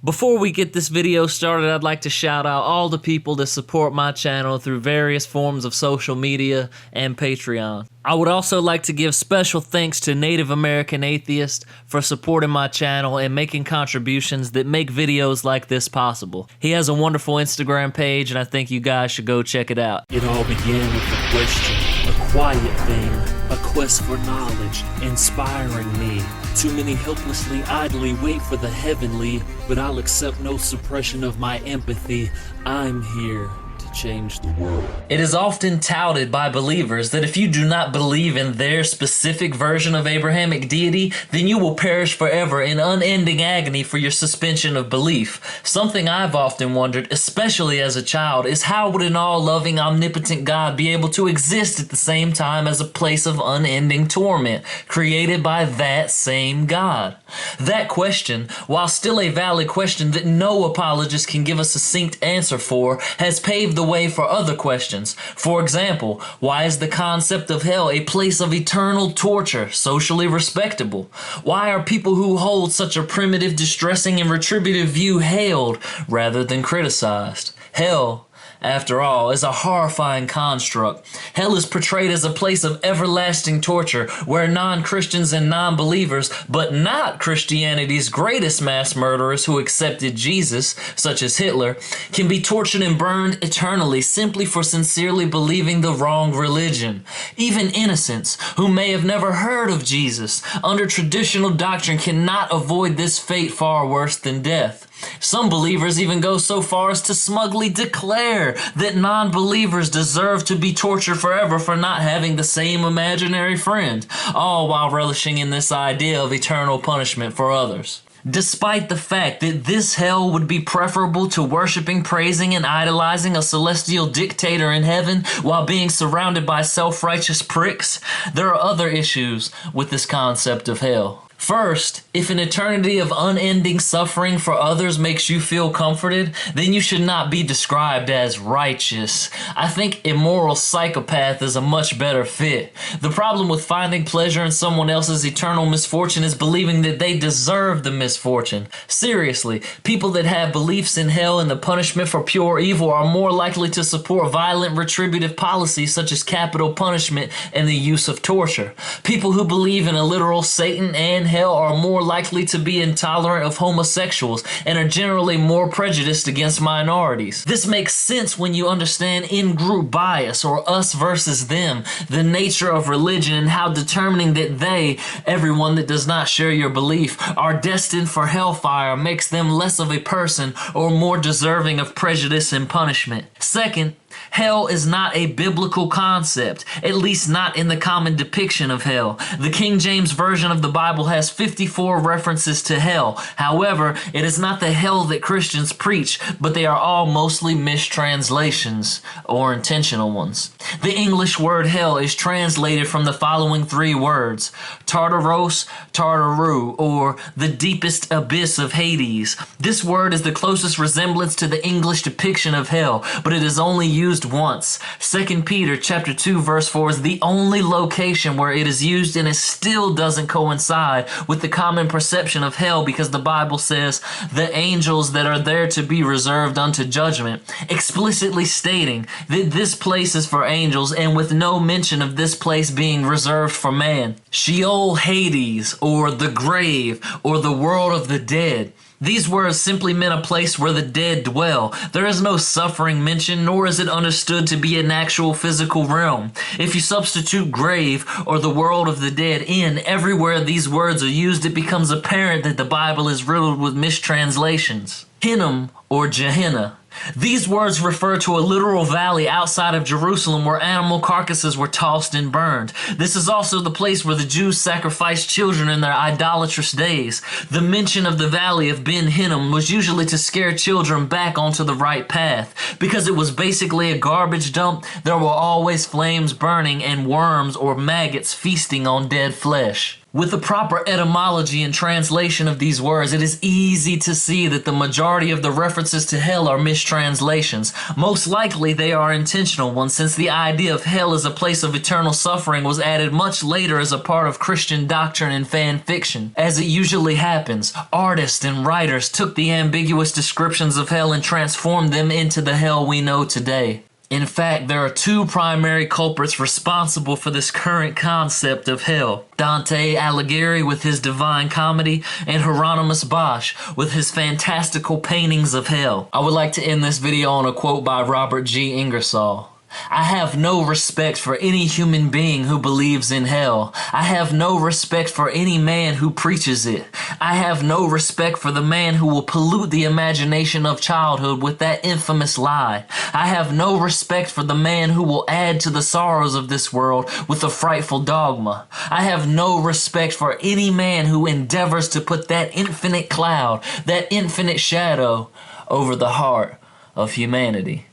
Before we get this video started, I'd like to shout out all the people that support my channel through various forms of social media and Patreon. I would also like to give special thanks to Native American Atheist for supporting my channel and making contributions that make videos like this possible. He has a wonderful Instagram page and I think you guys should go check it out. It all began with a question, a quiet thing, a quest for knowledge, inspiring me. Too many helplessly idly wait for the heavenly, but I'll accept no suppression of my empathy. I'm here to change the world. It is often touted by believers that if you do not believe in their specific version of Abrahamic deity, then you will perish forever in unending agony for your suspension of belief. Something I've often wondered, especially as a child, is how would an all-loving, omnipotent God be able to exist at the same time as a place of unending torment, created by that same God? That question, while still a valid question that no apologist can give a succinct answer for, has paved the way for other questions. For example, why is the concept of hell a place of eternal torture socially respectable? Why are people who hold such a primitive, distressing, and retributive view hailed rather than criticized? Hell, after all, is a horrifying construct. Hell is portrayed as a place of everlasting torture where non-Christians and non-believers, but not Christianity's greatest mass murderers who accepted Jesus, such as Hitler, can be tortured and burned eternally simply for sincerely believing the wrong religion. Even innocents, who may have never heard of Jesus, under traditional doctrine cannot avoid this fate far worse than death. Some believers even go so far as to smugly declare that non-believers deserve to be tortured forever for not having the same imaginary friend, all while relishing in this idea of eternal punishment for others. Despite the fact that this hell would be preferable to worshiping, praising, and idolizing a celestial dictator in heaven while being surrounded by self-righteous pricks, there are other issues with this concept of hell. First, if an eternity of unending suffering for others makes you feel comforted, then you should not be described as righteous. I think immoral psychopath is a much better fit. The problem with finding pleasure in someone else's eternal misfortune is believing that they deserve the misfortune. Seriously, people that have beliefs in hell and the punishment for pure evil are more likely to support violent retributive policies such as capital punishment and the use of torture. People who believe in a literal Satan and hell are more likely to be intolerant of homosexuals and are generally more prejudiced against minorities. This makes sense when you understand in-group bias, or us versus them, the nature of religion, and how determining that they, everyone that does not share your belief, are destined for hellfire makes them less of a person or more deserving of prejudice and punishment. Second, hell is not a biblical concept, at least not in the common depiction of hell. The King James Version of the Bible has 54 references to hell. However, it is not the hell that Christians preach, but they are all mostly mistranslations, or intentional ones. The English word hell is translated from the following three words: Tartaros, Tartaru, or the deepest abyss of Hades. This word is the closest resemblance to the English depiction of hell, but it is only used once. 2 Peter chapter 2 verse 4 is the only location where it is used, and it still doesn't coincide with the common perception of hell, because the Bible says the angels that are there to be reserved unto judgment, explicitly stating that this place is for angels and with no mention of this place being reserved for man. Sheol, Hades, or the grave, or the world of the dead. These words simply meant a place where the dead dwell. There is no suffering mentioned, nor is it understood to be an actual physical realm. If you substitute grave or the world of the dead in everywhere these words are used, it becomes apparent that the Bible is riddled with mistranslations. Hinnom, or Gehenna. These words refer to a literal valley outside of Jerusalem where animal carcasses were tossed and burned. This is also the place where the Jews sacrificed children in their idolatrous days. The mention of the valley of Ben Hinnom was usually to scare children back onto the right path. Because it was basically a garbage dump, there were always flames burning and worms or maggots feasting on dead flesh. With the proper etymology and translation of these words, it is easy to see that the majority of the references to hell are mistranslated mistranslations. Most likely they are intentional ones, since the idea of hell as a place of eternal suffering was added much later as a part of Christian doctrine and fan fiction. As it usually happens, artists and writers took the ambiguous descriptions of hell and transformed them into the hell we know today. In fact, there are two primary culprits responsible for this current concept of hell: Dante Alighieri with his Divine Comedy, and Hieronymus Bosch with his fantastical paintings of hell. I would like to end this video on a quote by Robert G. Ingersoll. "I have no respect for any human being who believes in hell. I have no respect for any man who preaches it. I have no respect for the man who will pollute the imagination of childhood with that infamous lie. I have no respect for the man who will add to the sorrows of this world with a frightful dogma. I have no respect for any man who endeavors to put that infinite cloud, that infinite shadow, over the heart of humanity."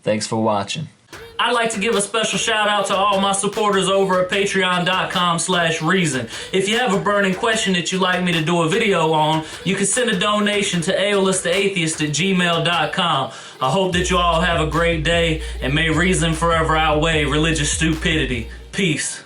Thanks for watching. I'd like to give a special shout out to all my supporters over at patreon.com/reason. If you have a burning question that you'd like me to do a video on, you can send a donation to aeolustheatheist@gmail.com. I hope that you all have a great day, and may reason forever outweigh religious stupidity. Peace.